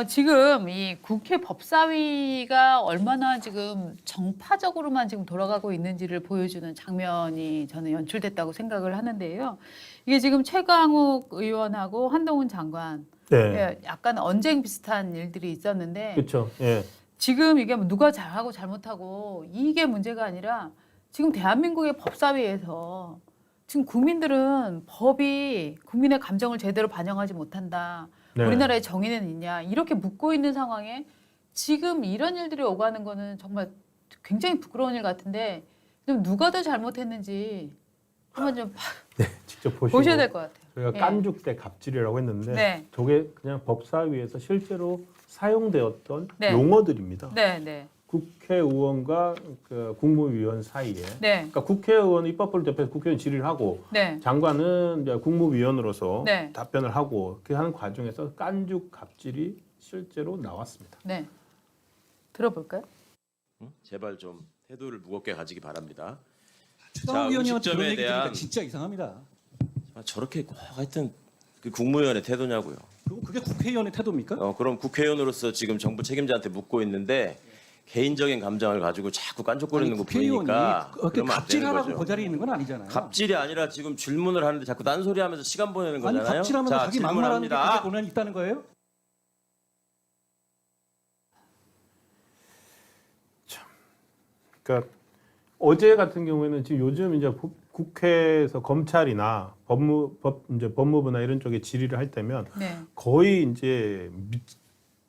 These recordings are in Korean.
지금 이 국회 법사위가 얼마나 지금 정파적으로만 지금 돌아가고 있는지를 보여주는 장면이 저는 연출됐다고 생각을 하는데요. 이게 지금 최강욱 의원하고 한동훈 장관 네. 약간 언쟁 비슷한 일들이 있었는데 그렇죠. 예. 지금 이게 누가 잘하고 잘못하고 이게 문제가 아니라 지금 대한민국의 법사위에서 지금 국민들은 법이 국민의 감정을 제대로 반영하지 못한다. 네. 우리나라에 정의는 있냐. 이렇게 묻고 있는 상황에 지금 이런 일들이 오가는 거는 정말 굉장히 부끄러운 일 같은데 좀 누가 더 잘못했는지 한번 좀 네, 직접 보시고 보셔야 될 것 같아요. 저희가 예. 깐죽대 갑질이라고 했는데 네. 저게 그냥 법사위에서 실제로 사용되었던 네. 용어들입니다. 네, 네. 국회의원과 그 국무위원 사이에 네. 그러니까 국회의원 입법부를 대표해서 국회의원 질의를 하고 네. 장관은 이제 국무위원으로서 네. 답변을 하고 그 하는 과정에서 깐죽 갑질이 실제로 나왔습니다. 네. 들어볼까요? 제발 좀 태도를 무겁게 가지기 바랍니다. 최강욱 의원님한테 그런 음식점에 얘기 들으니까 대한 진짜 이상합니다. 저렇게 하여튼 그 국무위원의 태도냐고요. 그리고 그게 국회의원의 태도입니까? 그럼 국회의원으로서 지금 정부 책임자한테 묻고 있는데 개인적인 감정을 가지고 자꾸 깐족거리는 거 보이니까 그렇게 그러면 안 되는 갑질하라고 거죠. 그 자리에 있는 건 아니잖아요. 갑질이 아니라 지금 질문을 하는데 자꾸 딴소리하면서 시간 보내는 아니 거잖아요. 갑질하면 자, 자기 막말하는 게 질문합니다. 그게 고난이 있다는 거예요? 그러니까 어제 같은 경우에는 지금 요즘 이제 국회에서 검찰이나 법무부나 이런 쪽에 질의를 할 때면 네. 거의 이제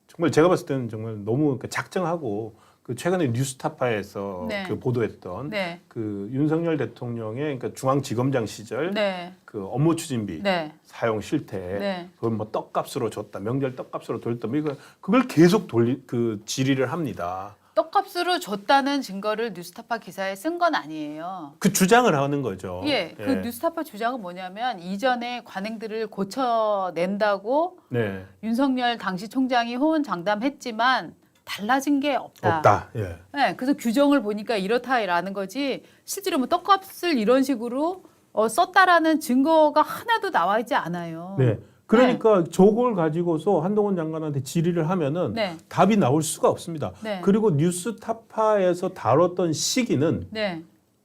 정말 제가 봤을 때는 정말 너무 작정하고 그 최근에 뉴스타파에서 네. 그 보도했던 네. 그 윤석열 대통령의 그러니까 중앙지검장 시절 네. 그 업무 추진비 네. 사용 실태 네. 그걸 뭐 떡값으로 줬다 명절 떡값으로 돌렸다 뭐 이거 그걸 계속 그 질의를 합니다. 떡값으로 줬다는 증거를 뉴스타파 기사에 쓴 건 아니에요. 그 주장을 하는 거죠. 예, 그 뉴스타파 주장은 뭐냐면 이전에 관행들을 고쳐낸다고 네. 윤석열 당시 총장이 호언장담했지만 달라진 게 없다. 없다. 예. 네, 그래서 규정을 보니까 이렇다라는 거지 실제로 뭐 떡값을 이런 식으로 썼다라는 증거가 하나도 나와 있지 않아요. 네. 그러니까 저걸 가지고서 한동훈 장관한테 질의를 하면은 네. 답이 나올 수가 없습니다. 네. 그리고 뉴스타파에서 다뤘던 시기는 네.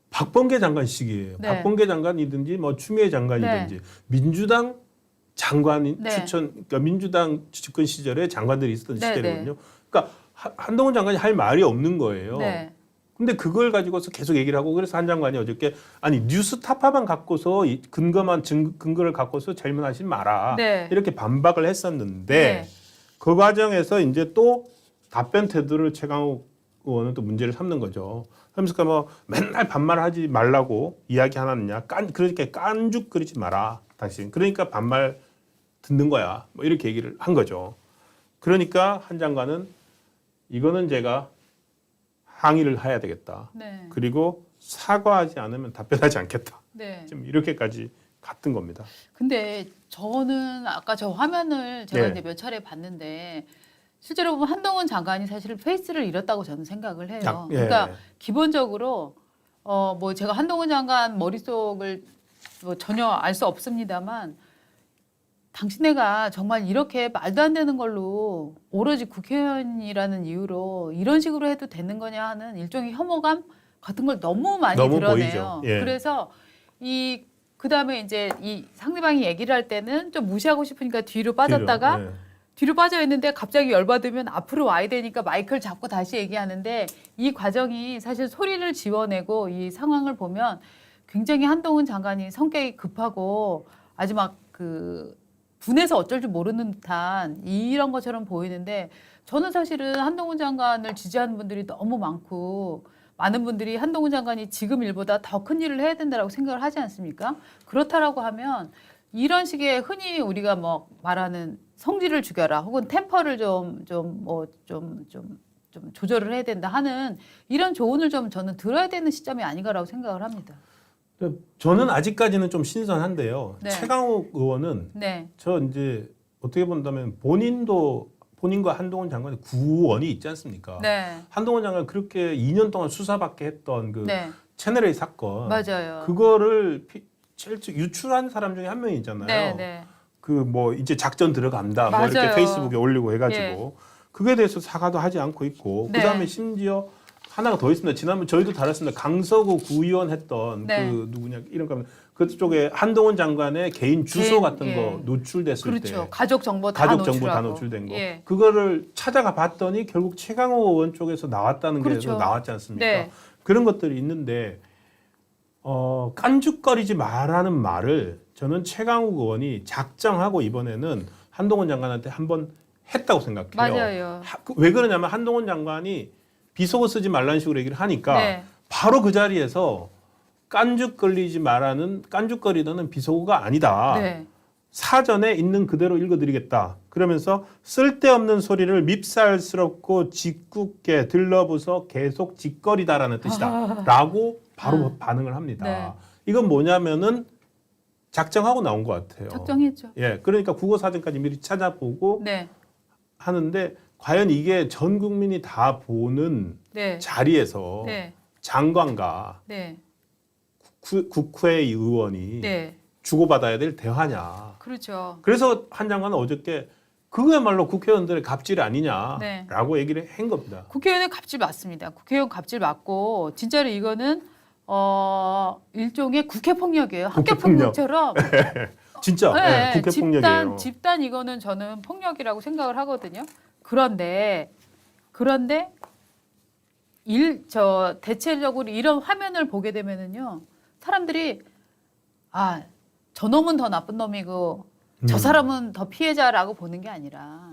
박범계 장관 시기예요. 네. 박범계 장관이든지 뭐 추미애 장관이든지 민주당 장관인 네. 그러니까 민주당 집권 시절에 장관들이 있었던 네, 시대거든요. 그러니까 한동훈 장관이 할 말이 없는 거예요. 네. 근데 그걸 가지고서 계속 얘기를 하고 그래서 한 장관이 어저께 아니 뉴스타파만 갖고서 근거를 갖고서 질문하지 마라 네. 이렇게 반박을 했었는데 네. 그 과정에서 이제 또 답변 태도를 최강욱 의원은 또 문제를 삼는 거죠. 그러면서 뭐 맨날 반말하지 말라고 이야기하느냐 그렇게 깐죽거리지 마라 당신 그러니까 반말 듣는 거야 뭐 이렇게 얘기를 한 거죠. 그러니까 한 장관은 이거는 제가 항의를 해야 되겠다. 네. 그리고 사과하지 않으면 답변하지 않겠다. 네. 지금 이렇게까지 갔던 겁니다. 근데 저는 아까 저 화면을 제가 네. 이제 몇 차례 봤는데 실제로 보면 한동훈 장관이 사실 페이스를 잃었다고 저는 생각을 해요. 예. 그러니까 기본적으로 뭐 제가 한동훈 장관 머릿속을 뭐 전혀 알 수 없습니다만 당신네가 정말 이렇게 말도 안 되는 걸로 오로지 국회의원이라는 이유로 이런 식으로 해도 되는 거냐 하는 일종의 혐오감 같은 걸 너무 많이 너무 드러내요. 보이죠. 예. 그래서 그다음에 이제 이 상대방이 얘기를 할 때는 좀 무시하고 싶으니까 뒤로 빠졌다가 뒤로, 예. 뒤로 빠져 있는데 갑자기 열받으면 앞으로 와야 되니까 마이크를 잡고 다시 얘기하는데 이 과정이 사실 소리를 지워내고 이 상황을 보면 굉장히 한동훈 장관이 성격이 급하고 아주 막 그 분해서 어쩔 줄 모르는 듯한 이런 것처럼 보이는데 저는 사실은 한동훈 장관을 지지하는 분들이 너무 많고 많은 분들이 한동훈 장관이 지금 일보다 더 큰 일을 해야 된다라고 생각을 하지 않습니까? 그렇다라고 하면 이런 식의 흔히 우리가 뭐 말하는 성질을 죽여라 혹은 템퍼를 좀 조절을 해야 된다 하는 이런 조언을 좀 저는 들어야 되는 시점이 아닌가라고 생각을 합니다. 저는 아직까지는 좀 신선한데요. 네. 최강욱 의원은 네. 저 이제 어떻게 본다면 본인과 한동훈 장관의 구원이 있지 않습니까? 네. 한동훈 장관 그렇게 2년 동안 수사받게 했던 그 네. 채널A 사건 맞아요. 그거를 유출한 사람 중에 한 명이잖아요. 네. 네. 그 뭐 이제 작전 들어간다 뭐 이렇게 맞아요. 페이스북에 올리고 해가지고 예. 그거에 대해서 사과도 하지 않고 있고 네. 그다음에 심지어 하나가 더 있습니다. 지난번 저희도 다뤘습니다. 강서구 구의원 했던 네. 그 누구냐 이런 거 그쪽에 한동훈 장관의 개인 주소 개인, 같은 예. 거 노출됐을 그렇죠. 때 가족 정보 다 가족 정보 다 노출하고. 노출된 거 예. 그거를 찾아가 봤더니 결국 최강호 의원 쪽에서 나왔다는 그렇죠. 게 나왔지 않습니까? 네. 그런 것들이 있는데 깐죽거리지 말라는 말을 저는 최강욱 의원이 작정하고 이번에는 한동훈 장관한테 한번 했다고 생각해요. 맞아요. 왜 그러냐면 한동훈 장관이 비속어 쓰지 말라는 식으로 얘기를 하니까 네. 바로 그 자리에서 깐죽거리다는 비속어가 아니다. 네. 사전에 있는 그대로 읽어드리겠다. 그러면서 쓸데없는 소리를 밉살스럽고 짓궂게 들러부서 계속 짓거리다라는 뜻이다. 라고 바로 반응을 합니다. 네. 이건 뭐냐면은 작정하고 나온 것 같아요. 작정했죠. 예, 그러니까 국어사전까지 미리 찾아보고 네. 하는데 과연 이게 전 국민이 다 보는 네. 자리에서 네. 장관과 네. 국회 의원이 네. 주고받아야 될 대화냐. 그렇죠. 그래서 한 장관은 어저께 그거야말로 국회의원들의 갑질 아니냐라고 네. 얘기를 한 겁니다. 국회의원의 갑질 맞습니다. 국회의원 갑질 맞고 진짜로 이거는 일종의 국회 폭력이에요. 학교 국회폭력. 폭력처럼. 진짜 네, 국회 폭력이에요. 집단 이거는 저는 폭력이라고 생각을 하거든요. 그런데 대체적으로 이런 화면을 보게 되면은요, 사람들이 저놈은 더 나쁜 놈이고 저 사람은 더 피해자라고 보는 게 아니라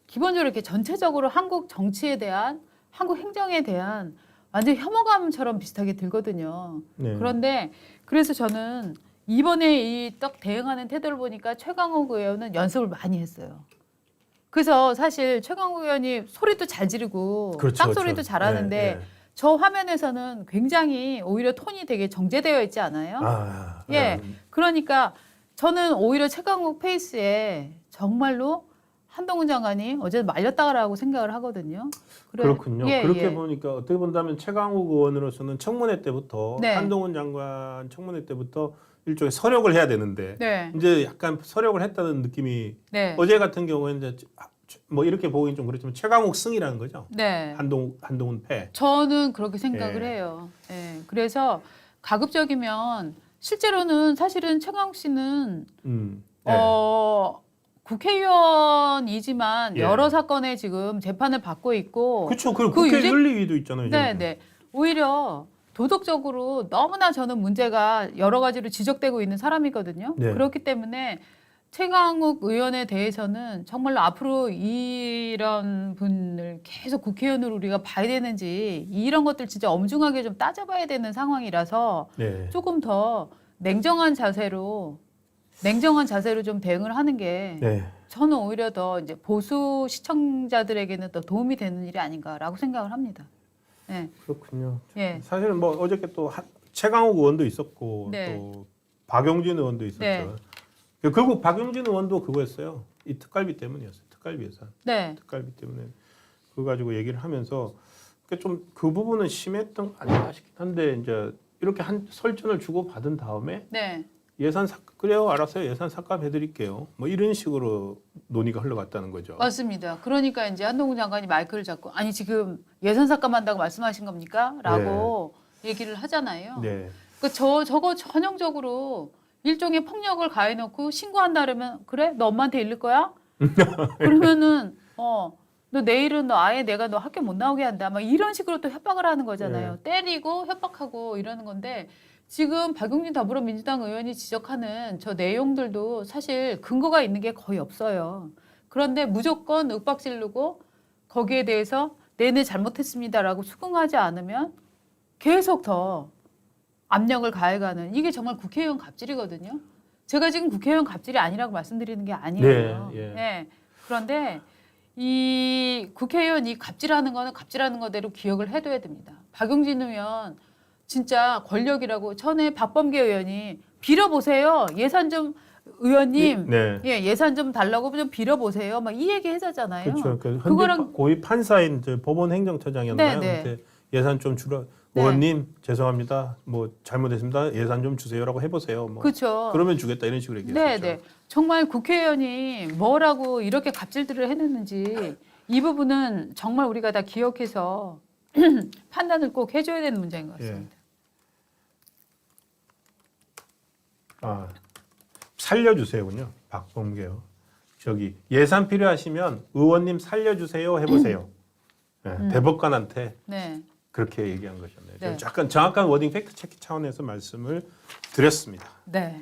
기본적으로 이렇게 전체적으로 한국 정치에 대한 한국 행정에 대한 완전 혐오감처럼 비슷하게 들거든요. 네. 그런데 그래서 저는 이번에 이 딱 대응하는 태도를 보니까 최강욱 의원은 연습을 많이 했어요. 그래서 사실 최강욱 의원이 소리도 잘 지르고 그렇죠, 쌍소리도 그렇죠. 잘하는데 네, 네. 저 화면에서는 굉장히 오히려 톤이 되게 정제되어 있지 않아요? 예. 그러니까 저는 오히려 최강욱 페이스에 정말로 한동훈 장관이 어제 말렸다라고 생각을 하거든요. 그렇군요. 예, 그렇게 예. 보니까 어떻게 본다면 최강욱 의원으로서는 청문회 때부터 네. 한동훈 장관 청문회 때부터 일종의 서력을 해야 되는데 네. 이제 약간 서력을 했다는 느낌이 네. 어제 같은 경우에는 이제 뭐 이렇게 보긴 좀 그렇지만 최강욱 승이라는 거죠. 네. 한동훈 패. 저는 그렇게 생각을 예. 해요. 예. 그래서 가급적이면 실제로는 사실은 최강욱 씨는 네. 국회의원이지만 예. 여러 사건에 지금 재판을 받고 있고 그렇죠. 그 그 국회 유죄- 윤리위도 있잖아요. 네, 지금. 네. 오히려 도덕적으로 너무나 저는 문제가 여러 가지로 지적되고 있는 사람이거든요. 네. 그렇기 때문에 최강욱 의원에 대해서는 정말로 앞으로 이런 분을 계속 국회의원으로 우리가 봐야 되는지 이런 것들 진짜 엄중하게 좀 따져봐야 되는 상황이라서 네. 조금 더 냉정한 자세로 좀 대응을 하는 게 네. 저는 오히려 더 이제 보수 시청자들에게는 더 도움이 되는 일이 아닌가라고 생각을 합니다. 네. 그렇군요. 예. 사실은 뭐 어저께 또 최강욱 의원도 있었고 네. 또 박용진 의원도 있었죠. 네. 결국 박용진 의원도 그거였어요. 이 특갈비 때문이었어요. 특갈비 예산. 네. 특갈비 때문에 그거 가지고 얘기를 하면서 좀 그 부분은 심했던 거 아닌가 싶긴 한데 이제 이렇게 한 설전을 주고 받은 다음에 네. 그래요 알았어요 예산 삭감해드릴게요 뭐 이런 식으로 논의가 흘러갔다는 거죠. 맞습니다. 그러니까 이제 한동훈 장관이 마이크를 잡고 아니 지금 예산 삭감한다고 말씀하신 겁니까? 라고 얘기를 하잖아요. 네. 그러니까 저거 전형적으로 일종의 폭력을 가해놓고 신고한다 그러면 그래? 너 엄마한테 일릴 거야? 그러면은 너 내일은 너 아예 내가 너 학교 못 나오게 한다. 막 이런 식으로 또 협박을 하는 거잖아요. 때리고 협박하고 이러는 건데 지금 박용진 더불어민주당 의원이 지적하는 저 내용들도 사실 근거가 있는 게 거의 없어요. 그런데 무조건 윽박지르고 거기에 대해서 내내 잘못했습니다라고 수긍하지 않으면 계속 더 압력을 가해가는 이게 정말 국회의원 갑질이거든요. 제가 지금 국회의원 갑질이 아니라고 말씀드리는 게 아니에요. 네, 예. 네. 그런데 이 국회의원 이 갑질하는 거는 갑질하는 거대로 기억을 해둬야 됩니다. 박용진 의원 진짜 권력이라고 전에 박범계 의원이 빌어보세요. 예산 좀 의원님 네. 예산 좀 달라고 좀 빌어보세요. 막 이 얘기 했었잖아요. 그렇죠. 그 현재 그거랑 고위 판사인 법원 행정처장이었나요? 네, 네. 그때 예산 좀 줄여 네. 의원님 죄송합니다. 뭐 잘못했습니다. 예산 좀 주세요라고 해보세요. 뭐 그렇죠. 그러면 주겠다 이런 식으로 얘기했었죠. 네. 정말 국회의원이 뭐라고 이렇게 갑질들을 해냈는지 이 부분은 정말 우리가 다 기억해서 판단을 꼭 해줘야 되는 문제인 것 같습니다. 아, 살려주세요군요. 박범계요. 저기 예산 필요하시면 의원님 살려주세요 해보세요. 대법관한테 네. 그렇게 얘기한 것이었네요. 네. 약간 정확한 워딩 팩트 체크 차원에서 말씀을 드렸습니다. 네.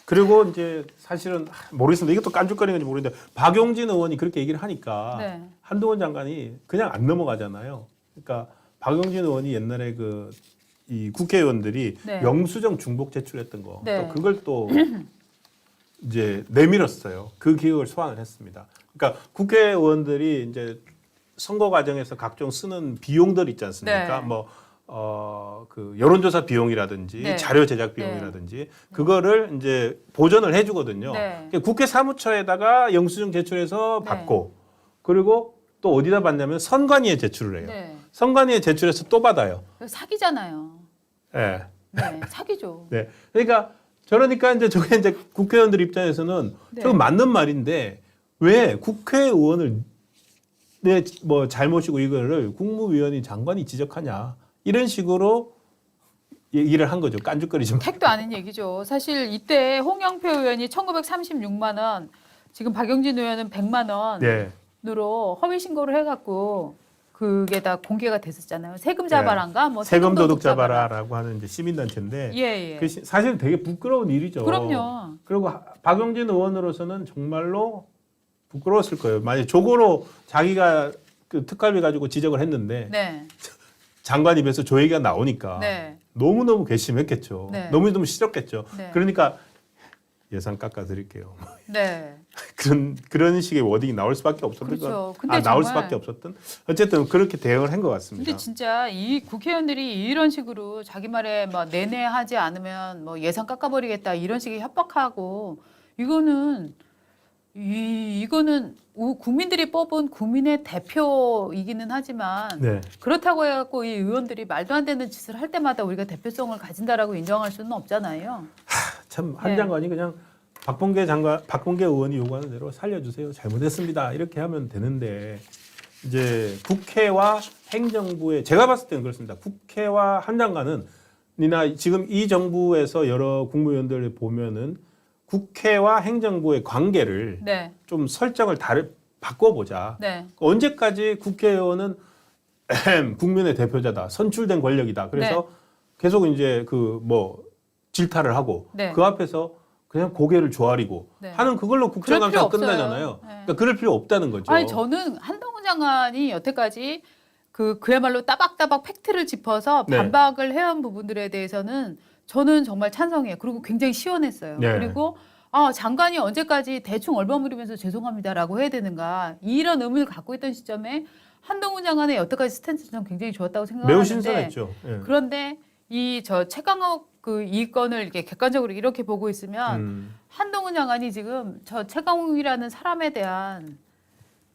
그리고 이제 사실은 모르겠습니다. 이것도 깐죽거리는 건지 모르겠는데 박용진 의원이 그렇게 얘기를 하니까 네. 한동훈 장관이 그냥 안 넘어가잖아요. 그러니까 박용진 의원이 옛날에 이 국회의원들이 네. 영수증 중복 제출했던 거, 네. 또 그걸 또 이제 내밀었어요. 그 기억을 소환을 했습니다. 그러니까 국회의원들이 이제 선거 과정에서 각종 쓰는 비용들 있지 않습니까? 네. 그 여론조사 비용이라든지 네. 자료 제작 비용이라든지 그거를 이제 보전을 해주거든요. 네. 그러니까 국회 사무처에다가 영수증 제출해서 네. 받고 그리고 또 어디다 받냐면 선관위에 제출을 해요. 네. 선관위에 제출해서 또 받아요. 사기잖아요. 네. 네. 사기죠. 네. 그러니까 이제 저게 이제 국회의원들 입장에서는 네. 저거 맞는 말인데 왜 국회의원을 뭐 잘못이고 이거를 국무위원이 장관이 지적하냐 이런 식으로 얘기를 한 거죠. 깐죽거리지 마. 택도 아닌 얘기죠. 사실 이때 홍영표 의원이 1936만 원, 지금 박용진 의원은 100만 원으로 네. 허위 신고를 해갖고 그게 다 공개가 됐었잖아요. 세금 자발한가, 뭐 세금 도둑 자발화. 잡아라라고 하는 이제 시민단체인데 예. 사실은 되게 부끄러운 일이죠. 그럼요. 그리고 박용진 의원으로서는 정말로 부끄러웠을 거예요. 만약 저거로 자기가 그 특활비 가지고 지적을 했는데 네. 장관 입에서 저 얘기가 나오니까 네. 너무너무 괘씸했겠죠. 네. 너무너무 싫었겠죠. 네. 그러니까 예산 깎아드릴게요. 네. 그런 식의 워딩이 나올 수밖에 없었던 그렇죠. 근데 나올 정말- 수밖에 없었던 어쨌든 그렇게 대응을 한 것 같습니다. 근데 진짜 이 국회의원들이 이런 식으로 자기 말에 뭐 내내 하지 않으면 뭐 예산 깎아버리겠다 이런 식의 협박하고 이거는 국민들이 뽑은 국민의 대표이기는 하지만 네. 그렇다고 해갖고 이 의원들이 말도 안 되는 짓을 할 때마다 우리가 대표성을 가진다라고 인정할 수는 없잖아요. 참 한 네. 장관이 그냥 박범계 의원이 요구하는 대로 살려주세요. 잘못했습니다. 이렇게 하면 되는데 이제 국회와 행정부의 제가 봤을 때는 그렇습니다. 국회와 한 장관은 지금 이 정부에서 여러 국무위원들을 보면은 국회와 행정부의 관계를 네, 좀 설정을 바꿔보자. 네, 언제까지 국회의원은 국민의 대표자다, 선출된 권력이다. 그래서 계속 이제 질타를 하고 네. 그 앞에서 그냥 고개를 조아리고 네. 하는 그걸로 그럴 필요 국정감사가 없어요. 끝나잖아요. 네. 그러니까 그럴 필요 없다는 거죠. 아니 저는 한동훈 장관이 여태까지 그야말로 따박따박 팩트를 짚어서 네. 반박을 해온 부분들에 대해서는 저는 정말 찬성해요. 그리고 굉장히 시원했어요. 네. 그리고 장관이 언제까지 대충 얼버무리면서 죄송합니다라고 해야 되는가 이런 의문을 갖고 있던 시점에 한동훈 장관의 여태까지 스탠스는 전 굉장히 좋았다고 생각하는데 매우 신선했죠. 예. 그런데 최강욱 이 건을 이렇게 객관적으로 이렇게 보고 있으면 한동훈 장관이 지금 저 최강욱이라는 사람에 대한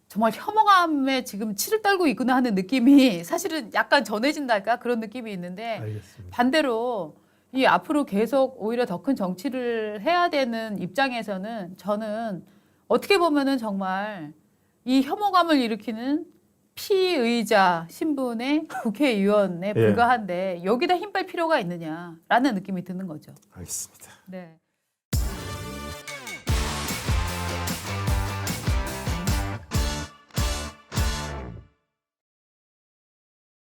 정말 혐오감에 지금 치를 떨고 있구나 하는 느낌이 사실은 약간 전해진달까 그런 느낌이 있는데 알겠습니다. 반대로 이 앞으로 계속 오히려 더 큰 정치를 해야 되는 입장에서는 저는 어떻게 보면은 정말 이 혐오감을 일으키는 피의자 신분의 국회의원에 예. 불과한데 여기다 힘 뺄 필요가 있느냐라는 느낌이 드는 거죠. 알겠습니다. 네.